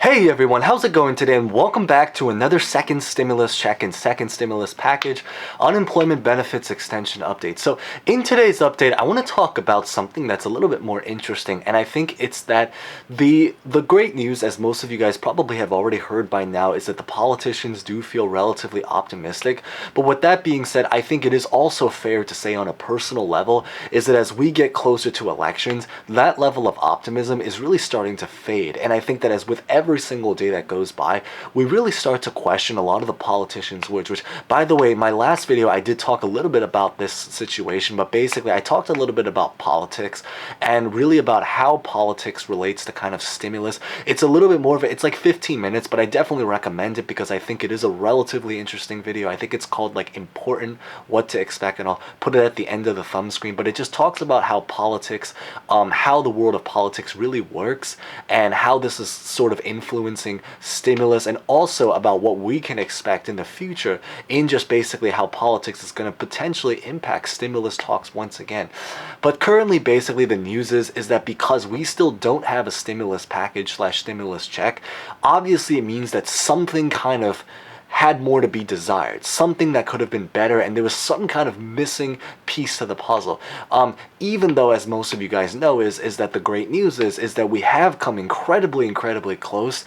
Hey everyone, how's it going today, and welcome back to another second stimulus check and second stimulus package unemployment benefits extension update. So in today's update, I want to talk about something that's a little bit more interesting, and I think it's that the great news, as most of you guys probably have already heard by now, is that the politicians do feel relatively optimistic. But with that being said, I think it is also fair to say on a personal level is that as we get closer to elections, that level of optimism is really starting to fade. And I think that as with every single day that goes by, we really start to question a lot of the politicians' words, which, by the way, my last video I did talk a little bit about this situation, but basically I talked a little bit about politics and really about how politics relates to kind of stimulus. It's a little bit more of it's like 15 minutes, but I definitely recommend it because I think it is a relatively interesting video. I think it's called like Important What to Expect, and I'll put it at the end of the thumb screen, but it just talks about how politics, how the world of politics really works and how this is sort of influencing stimulus, and also about what we can expect in the future in just basically how politics is going to potentially impact stimulus talks once again. But currently, basically, the news is that because we still don't have a stimulus package / stimulus check, obviously it means that something kind of had more to be desired, something that could have been better, and there was some kind of missing piece to the puzzle. Even though, as most of you guys know, is that the great news is that we have come incredibly close.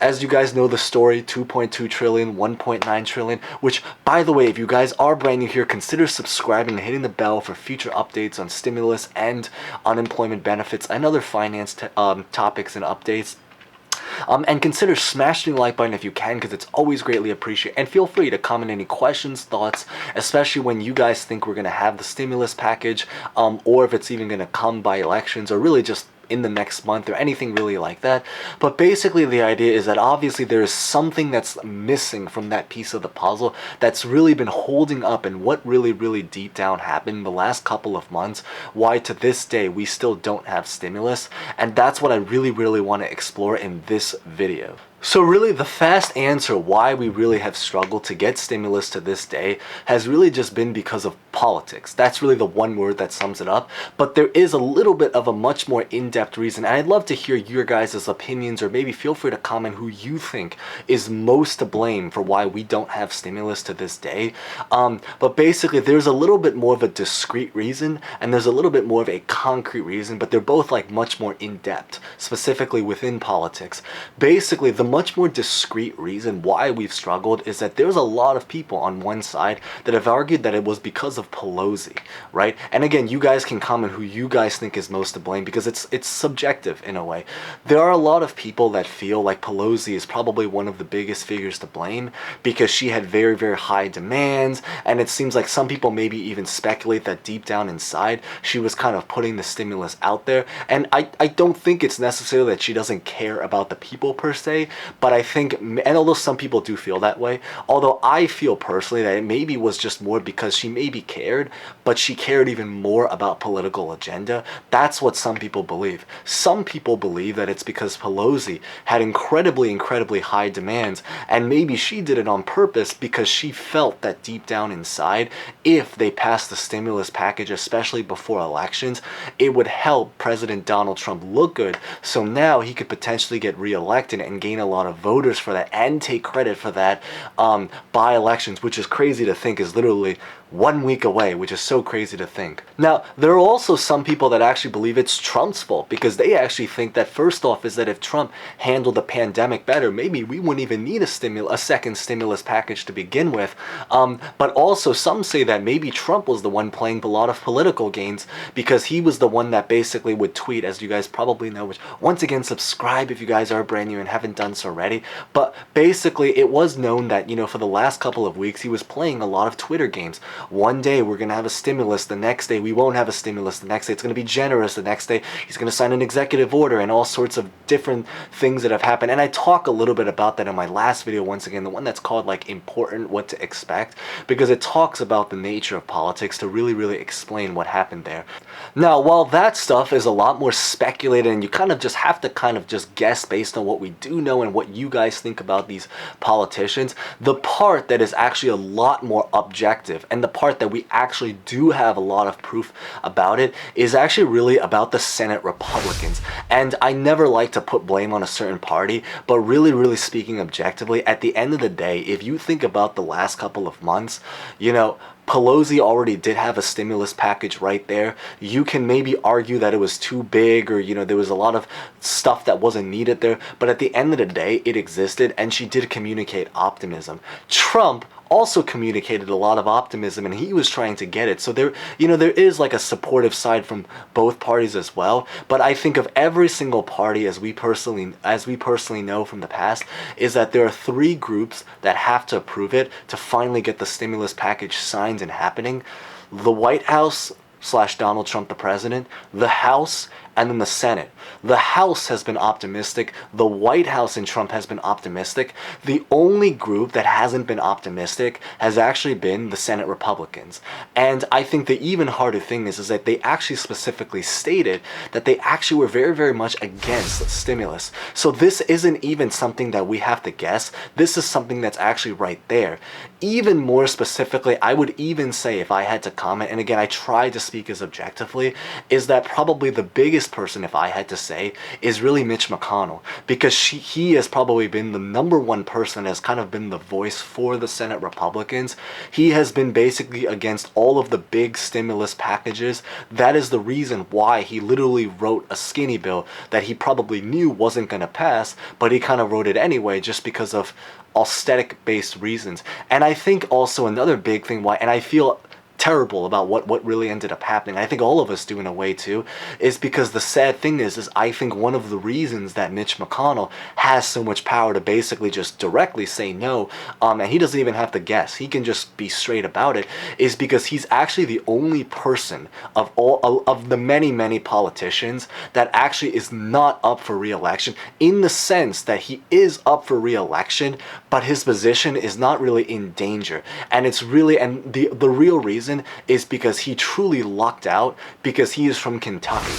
As you guys know the story, 2.2 trillion, 1.9 trillion, which, by the way, if you guys are brand new here, consider subscribing and hitting the bell for future updates on stimulus and unemployment benefits and other finance topics and updates. And consider smashing the like button if you can, because it's always greatly appreciated. And feel free to comment any questions, thoughts, especially when you guys think we're going to have the stimulus package, or if it's even going to come by elections, or really just in the next month, or anything really like that. But basically the idea is that obviously there is something that's missing from that piece of the puzzle that's really been holding up, and what really deep down happened the last couple of months, why to this day we still don't have stimulus. And that's what I really want to explore in this video. So really, the fast answer why we really have struggled to get stimulus to this day has really just been because of politics. That's really the one word that sums it up. But there is a little bit of a much more in-depth reason, and I'd love to hear your guys' opinions, or maybe feel free to comment who you think is most to blame for why we don't have stimulus to this day. But basically, there's a little bit more of a discrete reason, and there's a little bit more of a concrete reason, but they're both like much more in-depth, specifically within politics. Basically, the much more discrete reason why we've struggled is that there's a lot of people on one side that have argued that it was because of Pelosi, right? And again, you guys can comment who you guys think is most to blame, because it's subjective in a way. There are a lot of people that feel like Pelosi is probably one of the biggest figures to blame, because she had very high demands, and it seems like some people maybe even speculate that deep down inside she was kind of putting the stimulus out there. And I don't think it's necessarily that she doesn't care about the people per se, but I think, and although some people do feel that way, although I feel personally that it maybe was just more because she maybe cared, but she cared even more about political agenda. That's what some people believe. Some people believe that it's because Pelosi had incredibly high demands, and maybe she did it on purpose because she felt that deep down inside, if they passed the stimulus package, especially before elections, it would help President Donald Trump look good, so now he could potentially get reelected and gain a lot of voters for that, and take credit for that by elections, which is crazy to think is literally 1 week away, which is so crazy to think. Now, there are also some people that actually believe it's Trump's fault, because they actually think that, first off, is that if Trump handled the pandemic better, maybe we wouldn't even need a second stimulus package to begin with. But also some say that maybe Trump was the one playing a lot of political games, because he was the one that basically would tweet, as you guys probably know, which, once again, subscribe if you guys are brand new and haven't done so already. But basically, it was known that, for the last couple of weeks, he was playing a lot of Twitter games. One day we're going to have a stimulus, the next day we won't have a stimulus, the next day it's going to be generous, the next day he's going to sign an executive order, and all sorts of different things that have happened. And I talk a little bit about that in my last video, once again, the one that's called like Important What to Expect, because it talks about the nature of politics to really explain what happened there. Now, while that stuff is a lot more speculated, and you kind of just have to just guess based on what we do know and what you guys think about these politicians, the part that is actually a lot more objective, and the part that we actually do have a lot of proof about it is actually really about the Senate Republicans. And I never like to put blame on a certain party, but really speaking objectively, at the end of the day, if you think about the last couple of months, Pelosi already did have a stimulus package right there. You can maybe argue that it was too big, or there was a lot of stuff that wasn't needed there, but at the end of the day, it existed, and she did communicate optimism. Trump also communicated a lot of optimism, and he was trying to get it. So there is like a supportive side from both parties as well. But I think of every single party, as we personally know from the past, is that there are three groups that have to approve it to finally get the stimulus package signed and happening: the White House / Donald Trump, the president, the House, and then the Senate. The House has been optimistic. The White House and Trump has been optimistic. The only group that hasn't been optimistic has actually been the Senate Republicans. And I think the even harder thing is that they actually specifically stated that they actually were very much against stimulus. So this isn't even something that we have to guess. This is something that's actually right there. Even more specifically, I would even say, if I had to comment, and again, I try to speak as objectively, is that probably the biggest person, if I had to say, is really Mitch McConnell, because he has probably been the number one person that has kind of been the voice for the Senate Republicans. He has been basically against all of the big stimulus packages. That is the reason why he literally wrote a skinny bill that he probably knew wasn't going to pass, but he kind of wrote it anyway just because of aesthetic-based reasons. And I think also another big thing why, and I feel terrible about what really ended up happening, I think all of us do in a way too, is because the sad thing is I think one of the reasons that Mitch McConnell has so much power to basically just directly say no, and he doesn't even have to guess, he can just be straight about it, is because he's actually the only person of all of the many politicians that actually is not up for re-election, in the sense that he is up for re-election, but his position is not really in danger. And it's really, and the real reason is because he truly lucked out because he is from Kentucky.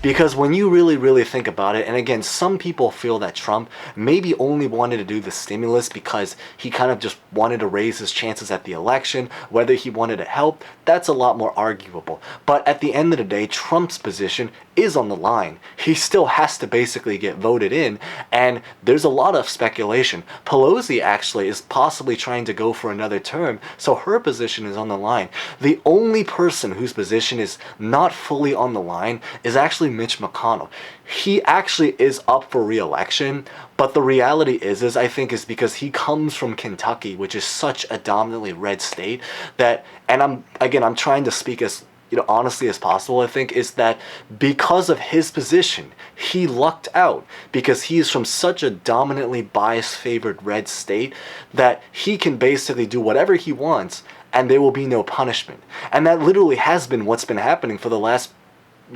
Because when you really think about it, and again, some people feel that Trump maybe only wanted to do the stimulus because he kind of just wanted to raise his chances at the election, whether he wanted to help, that's a lot more arguable. But at the end of the day, Trump's position is on the line. He still has to basically get voted in, and there's a lot of speculation. Pelosi actually is possibly trying to go for another term, so her position is on the line. The only person whose position is not fully on the line is actually Mitch McConnell. He actually is up for re-election, but the reality is I think is because he comes from Kentucky, which is such a dominantly red state, that, and I'm trying to speak as honestly as possible, I think, is that because of his position, he lucked out because he is from such a dominantly biased favored red state that he can basically do whatever he wants and there will be no punishment. And that literally has been what's been happening for the last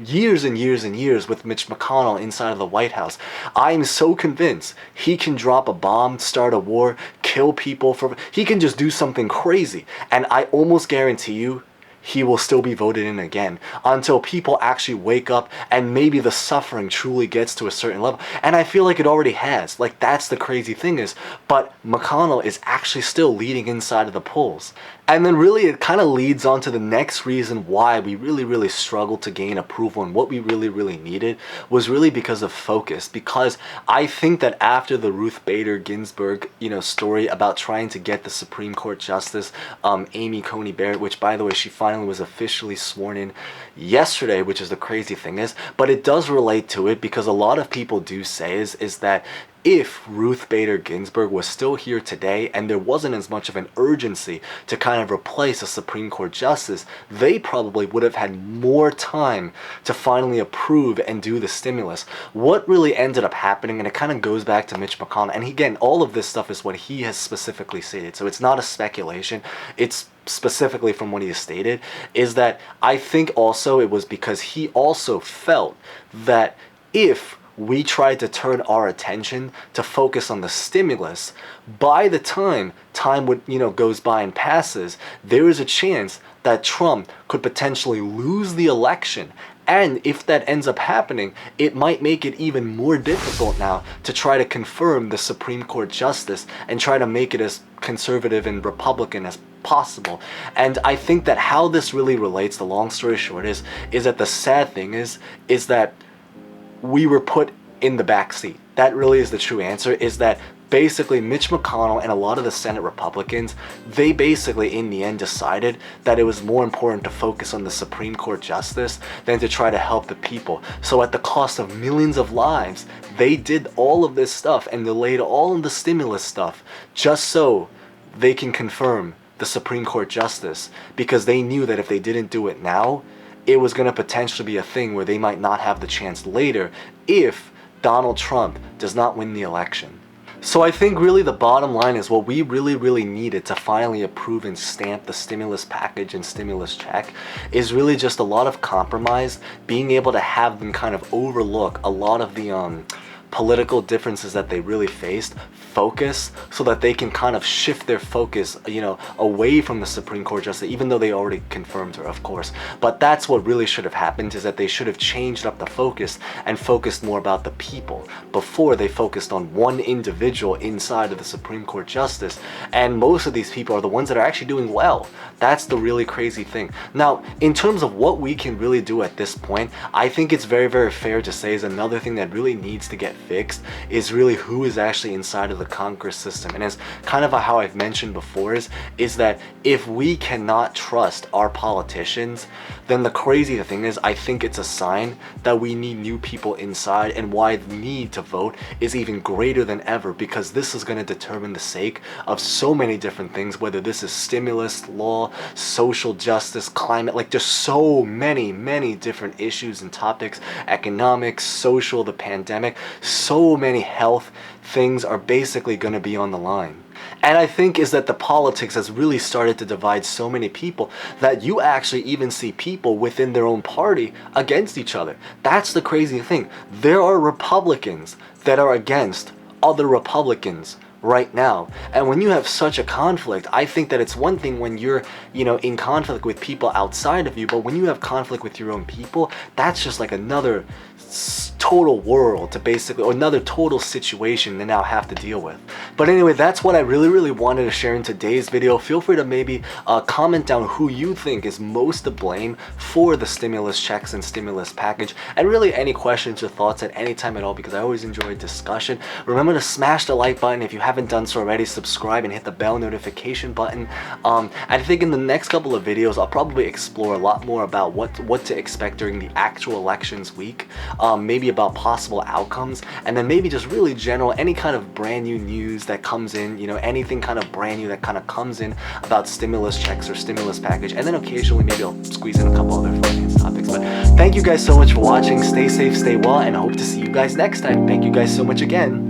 years and years with Mitch McConnell inside of the White House. I am so convinced he can drop a bomb, start a war, kill people, he can just do something crazy, and I almost guarantee you he will still be voted in again until people actually wake up and maybe the suffering truly gets to a certain level. And I feel like it already has. Like, that's the crazy thing is, but McConnell is actually still leading inside of the polls. And then really it kind of leads on to the next reason why we really struggled to gain approval, and what we really needed was really because of focus. Because I think that after the Ruth Bader Ginsburg, story about trying to get the Supreme Court Justice, Amy Coney Barrett, which by the way, she finally was officially sworn in yesterday, which is the crazy thing is, but it does relate to it because a lot of people do say is that if Ruth Bader Ginsburg was still here today and there wasn't as much of an urgency to kind of replace a Supreme Court justice, they probably would have had more time to finally approve and do the stimulus. What really ended up happening, and it kind of goes back to Mitch McConnell, and again, all of this stuff is what he has specifically stated, so it's not a speculation, it's specifically from what he has stated, is that I think also it was because he also felt that if we tried to turn our attention to focus on the stimulus, by the time would goes by and passes, there is a chance that Trump could potentially lose the election And if that ends up happening, it might make it even more difficult now to try to confirm the Supreme Court justice and try to make it as conservative and Republican as possible. And I think that how this really relates, the long story short is that the sad thing is that we were put in the back seat. That really is the true answer, is that basically Mitch McConnell and a lot of the Senate Republicans, they basically in the end decided that it was more important to focus on the Supreme Court justice than to try to help the people. So at the cost of millions of lives, they did all of this stuff and delayed all of the stimulus stuff just so they can confirm the Supreme Court justice, because they knew that if they didn't do it now, it was going to potentially be a thing where they might not have the chance later if Donald Trump does not win the election. So I think really the bottom line is what we really needed to finally approve and stamp the stimulus package and stimulus check is really just a lot of compromise, being able to have them kind of overlook a lot of the political differences that they really faced, focus, so that they can kind of shift their focus, away from the Supreme Court justice, even though they already confirmed her, of course. But that's what really should have happened, is that they should have changed up the focus and focused more about the people before they focused on one individual inside of the Supreme Court justice. And most of these people are the ones that are actually doing well. That's the really crazy thing. Now, in terms of what we can really do at this point, I think it's very fair to say is another thing that really needs to get fixed is really who is actually inside of the Congress system. And as kind of how I've mentioned before is that if we cannot trust our politicians, then the crazy thing is I think it's a sign that we need new people inside, and why the need to vote is even greater than ever, because this is going to determine the sake of so many different things, whether this is stimulus, law, social justice, climate, like just so many different issues and topics, economics, social, the pandemic, so many health things are basically going to be on the line. And I think is that the politics has really started to divide so many people that you actually even see people within their own party against each other. That's the crazy thing. There are Republicans that are against other Republicans right now. And when you have such a conflict, I think that it's one thing when you're, in conflict with people outside of you, but when you have conflict with your own people, that's just like another total world to basically, or another total situation to now have to deal with. But anyway, that's what I really wanted to share in today's video. Feel free to maybe comment down who you think is most to blame for the stimulus checks and stimulus package, and really any questions or thoughts at any time at all, because I always enjoy discussion. Remember to smash the like button if you haven't done so already, subscribe and hit the bell notification button. I think in the next couple of videos I'll probably explore a lot more about what to expect during the actual elections week, maybe about possible outcomes, and then maybe just really general, any kind of brand new news that comes in, anything kind of brand new that kind of comes in about stimulus checks or stimulus package, and then occasionally maybe I'll squeeze in a couple other finance topics. But thank you guys so much for watching. Stay safe, stay well, and I hope to see you guys next time. Thank you guys so much again.